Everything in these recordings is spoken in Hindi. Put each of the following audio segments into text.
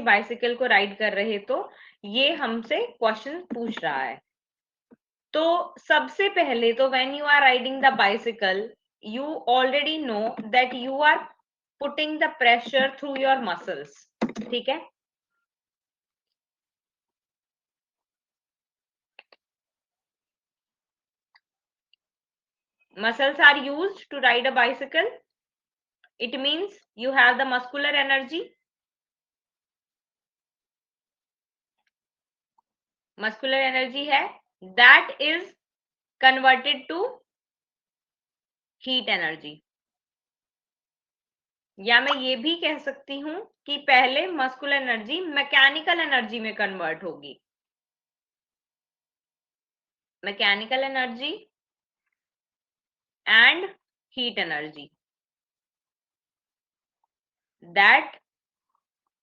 बाइसिकल को राइड कर रहे, तो ये हमसे क्वेश्चन पूछ रहा है। तो सबसे पहले तो when you are riding the bicycle, you already know that you are putting the pressure through your muscles. ठीक है, muscles are used to ride a bicycle. It means you have the muscular energy. Muscular energy है, that is converted to heat energy. या मैं ये भी कह सकती हूं कि पहले मस्कुलर एनर्जी मैकेनिकल एनर्जी में कन्वर्ट होगी. Mechanical energy and heat energy, that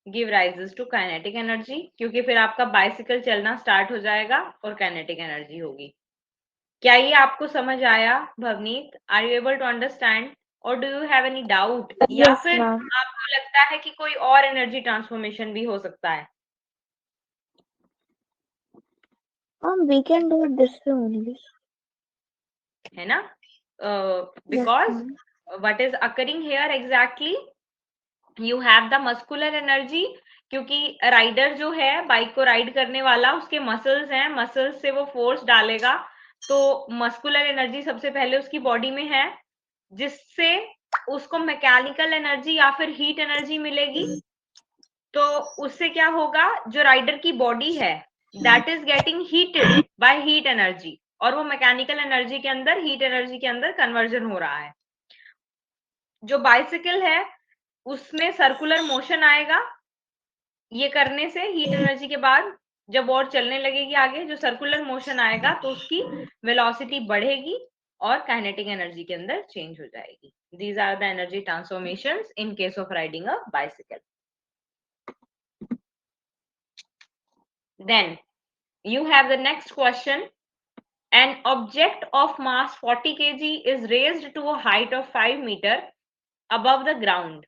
give rises to kinetic energy, क्योंकि फिर आपका बाइसिकल चलना स्टार्ट हो जाएगा और काइनेटिक एनर्जी होगी. क्या ये आपको समझ आया Bhavneet? Are you able to understand और do you have any doubt? या Yes, फिर ma'am. आपको लगता है कि कोई और एनर्जी ट्रांसफॉर्मेशन भी हो सकता है? We can do it this way only. है ना? Yes, Because ma'am. what is occurring here exactly, you have the muscular energy, क्योंकि राइडर जो है, बाइक को राइड करने वाला, उसके मसल्स हैं, मसल्स से वो फोर्स डालेगा, तो मस्कुलर एनर्जी सबसे पहले उसकी बॉडी में है, जिससे उसको मैकेनिकल एनर्जी या फिर हीट एनर्जी मिलेगी. तो उससे क्या होगा, जो राइडर की बॉडी है that is getting heated by heat energy, और वो मैकेनिकल एनर्जी के अंदर, हीट एनर्जी के अंदर कन्वर्जन हो रहा है. जो बाइसिकल है उसमें सर्कुलर मोशन आएगा, ये करने से हीट एनर्जी के बाद जब और चलने लगेगी आगे, जो सर्कुलर मोशन आएगा तो उसकी वेलोसिटी बढ़ेगी और काइनेटिक एनर्जी के अंदर चेंज हो जाएगी. These are the energy transformations in case of riding a bicycle. Then you have the next question. An object of mass 40 kg is raised to a height of 5 meter above the ground.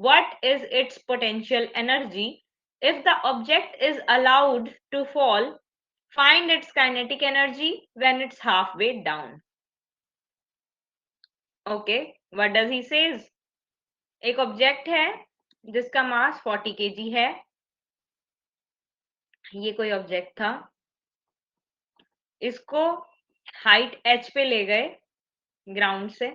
What is its potential energy? If the object is allowed to fall, find its kinetic energy when it's halfway down. Okay, what does he says? एक ऑब्जेक्ट है जिसका मास 40 kg है. ये कोई ऑब्जेक्ट था, इसको हाइट h पे ले गए ग्राउंड से.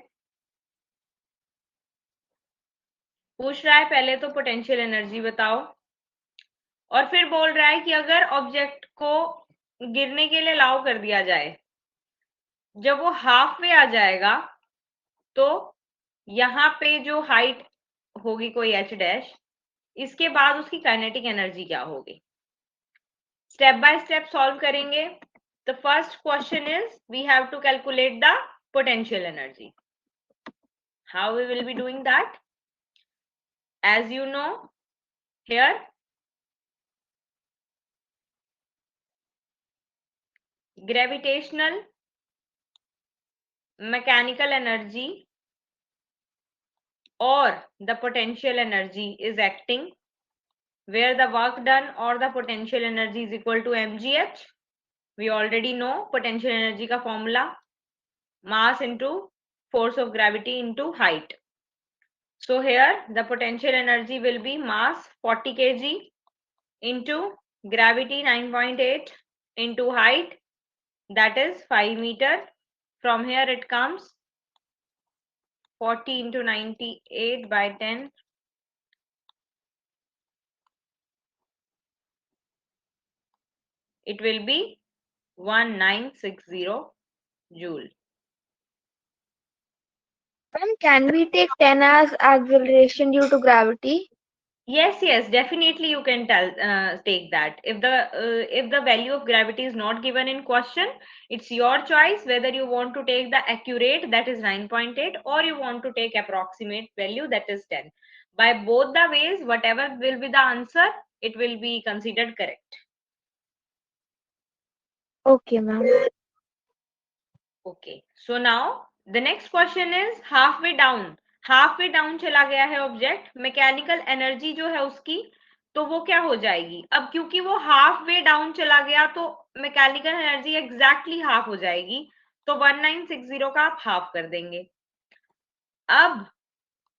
पूछ रहा है पहले तो पोटेंशियल एनर्जी बताओ, और फिर बोल रहा है कि अगर ऑब्जेक्ट को गिरने के लिए अलाउ कर दिया जाए, जब वो हाफ वे आ जाएगा तो यहाँ पे जो हाइट होगी कोई h डैश, इसके बाद उसकी काइनेटिक एनर्जी क्या होगी. स्टेप बाय स्टेप सॉल्व करेंगे. The first question is we have to calculate the potential energy. How we will be doing that? As you know, here gravitational mechanical energy or the potential energy is acting where the work done or the potential energy is equal to mgh. We already know potential energy का formula, mass into force of gravity into height. So here the potential energy will be mass 40 kg into gravity 9.8 into height, that is 5 meter. From here it comes 40 into 98 by 10. It will be 1960 joule. Ma'am, can we take 10 as acceleration due to gravity? Yes, definitely you can take that. If the value of gravity is not given in question, it's your choice whether you want to take the accurate, that is 9.8, or you want to take approximate value, that is 10. By both the ways, whatever will be the answer, it will be considered correct. Okay, ma'am. Okay, so now the next question is halfway down. Half way down चला गया है ऑब्जेक्ट, मैकेनिकल एनर्जी जो है उसकी तो वो क्या हो जाएगी, अब क्योंकि वो हाफ वे डाउन चला गया तो मैकेनिकल एनर्जी एग्जैक्टली हाफ हो जाएगी, तो 1960 का आप हाफ कर देंगे। अब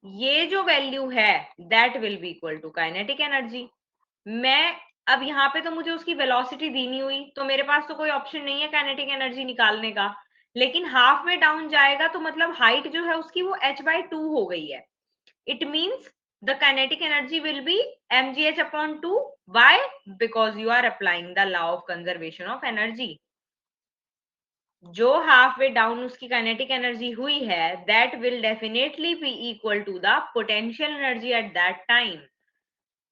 ये जो वैल्यू है that will be equal to kinetic energy. मैं अब यहाँ पे तो मुझे उसकी वेलोसिटी दी नहीं हुई, तो मेरे पास तो कोई ऑप्शन नहीं है काइनेटिक एनर्जी निकालने का, लेकिन हाफ में डाउन जाएगा तो मतलब हाइट जो है उसकी वो h/2 हो गई है। It means the kinetic energy will be mgh/2। Why? Because you are applying the law of conservation of energy. जो हाफ वे डाउन उसकी काइनेटिक एनर्जी हुई है that will definitely be equal to the potential energy at that time,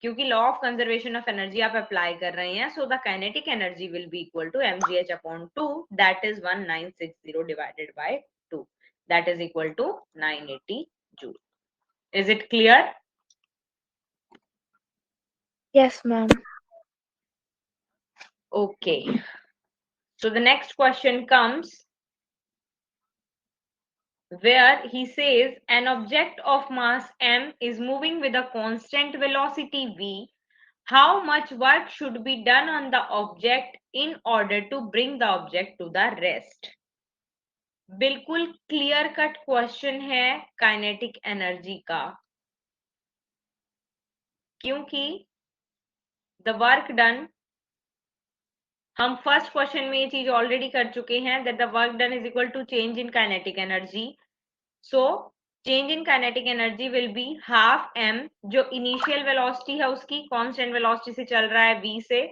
क्योंकि law of conservation of energy आप अप्लाई कर रहे हैं। So the kinetic energy will be equal to mgh/2, that is 1960 divided by 2, that is equal to 980 joule. Is it clear? Yes, ma'am. Okay, so the next question comes where he says an object of mass m is moving with a constant velocity v. How much work should be done on the object in order to bring the object to the rest? बिल्कुल क्लियर कट क्वेश्चन है काइनेटिक एनर्जी का, क्योंकि द वर्क डन, हम फर्स्ट क्वेश्चन में ये चीज ऑलरेडी कर चुके हैं that the work done is equal to change in kinetic energy. So change in kinetic energy will be half m, जो इनिशियल वेलोसिटी है उसकी कांस्टेंट वेलोसिटी से चल रहा है v से,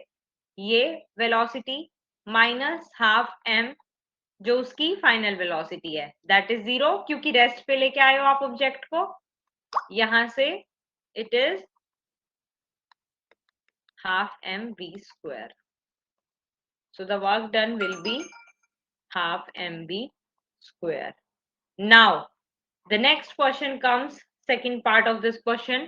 ये वेलोसिटी माइनस हाफ m जो उसकी फाइनल वेलोसिटी है दैट इज 0, क्योंकि रेस्ट पे लेके आए हो आप ऑब्जेक्ट को, यहां से it is half mv square. So the work done will be half mv square. Now the next question comes, second part of this question.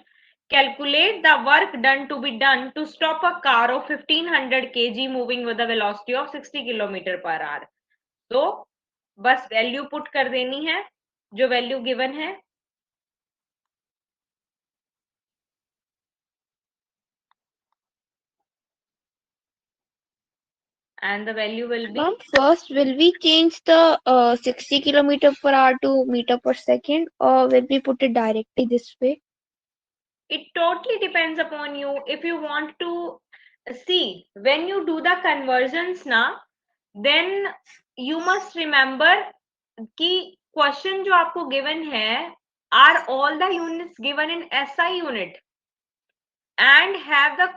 Calculate the work done to be done to stop a car of 1500 kg moving with a velocity of 60 km per hour. तो बस वैल्यू पुट कर देनी है जो वैल्यू गिवन है, and the value will be, Ma'am, first will we change the 60 kilometer per hour to meter per second, or will we put it directly this way? it totally depends upon you. If you want to see when you do the conversions na, then you must remember कि क्वेश्चन जो आपको गिवन है are all the units given in SI unit, and have the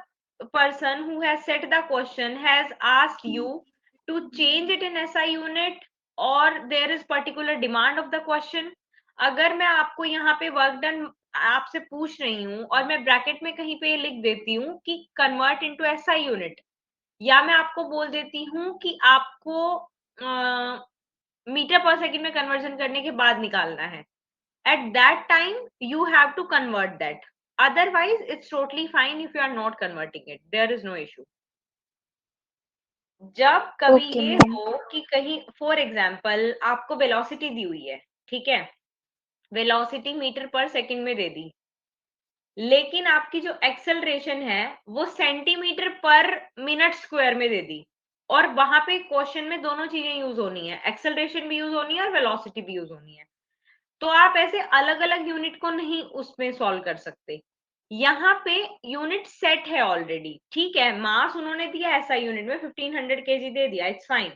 person who has set the question has asked you to change it in SI unit, or there is particular demand of the question. अगर मैं आपको यहाँ पे वर्क डन आपसे पूछ रही हूँ और मैं ब्रैकेट में कहीं पे लिख देती हूँ कि कन्वर्ट इनटू SI यूनिट, या मैं आपको बोल देती हूँ कि आपको मीटर पर सेकंड में कन्वर्जन करने के बाद निकालना है, at that time you have to convert that. Otherwise it's totally fine if you are not converting it, there is no issue. जब कभी Okay, ये ma'am. हो कि कहीं फॉर एग्जाम्पल आपको वेलोसिटी दी हुई है, ठीक है, वेलोसिटी मीटर पर सेकंड में दे दी, लेकिन आपकी जो एक्सेलरेशन है वो सेंटीमीटर पर मिनट स्क्वायर में दे दी, और वहां पे क्वेश्चन में दोनों चीजें यूज होनी है, एक्सेलरेशन भी यूज होनी है और वेलोसिटी भी यूज होनी है, तो आप ऐसे अलग अलग यूनिट को नहीं उसमें सॉल्व कर सकते। यहाँ पे यूनिट सेट है ऑलरेडी, ठीक है, मास उन्होंने दिया ऐसा यूनिट में 1500 kg दे दिया, इट्स फाइन,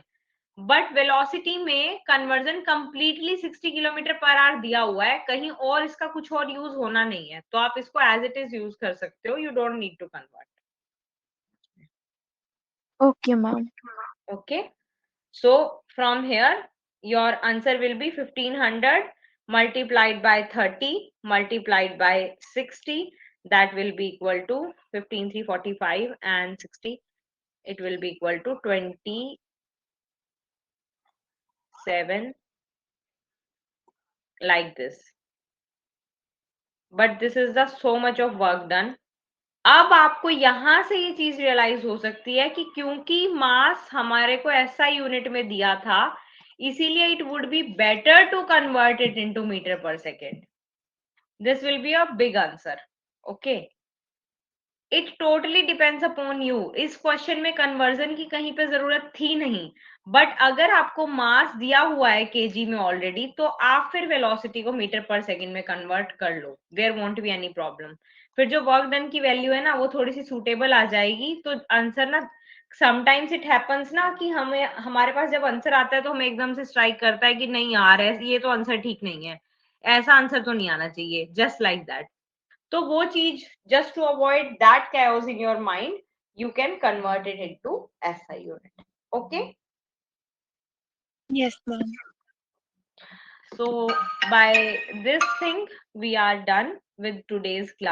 बट वेलोसिटी में conversion completely 60 kilometre per hour दिया हुआ है, कहीं और इसका कुछ और यूज होना नहीं है, तो आप इसको एज इट इज यूज कर सकते हो, you don't need to convert. Okay, ma'am. Okay, so from here your answer will be 1500 multiplied by 30 multiplied by 60, that will be equal to 15345 and 60, it will be equal to 27, like this, but this is the so much of work done. अब आपको यहां से ये चीज रियलाइज हो सकती है कि क्योंकि मास हमारे को ऐसा यूनिट में दिया था, इसीलिए it would be better to convert it into metre per second. This will be a big answer. Okay, it totally depends upon you. इस क्वेश्चन में कन्वर्जन की कहीं पे जरूरत थी नहीं, बट अगर आपको मास दिया हुआ है केजी में ऑलरेडी, तो आप फिर वेलोसिटी को मीटर पर सेकंड में कन्वर्ट कर लो, there won't be any problem. फिर जो वर्क डन की वैल्यू है ना, वो थोड़ी सी सूटेबल आ जाएगी। तो आंसर ना, समटाइम्स इट हैपन्स ना कि हमें, हमारे पास जब आंसर आता है तो हमें एकदम से स्ट्राइक करता है कि नहीं यार, ये तो आंसर ठीक नहीं है, ऐसा आंसर तो नहीं आना चाहिए, जस्ट लाइक दैट। तो वो चीज, just to avoid that chaos in your mind, you can convert it into SI unit. Okay, Yes, ma'am. so by this thing we are done with today's class.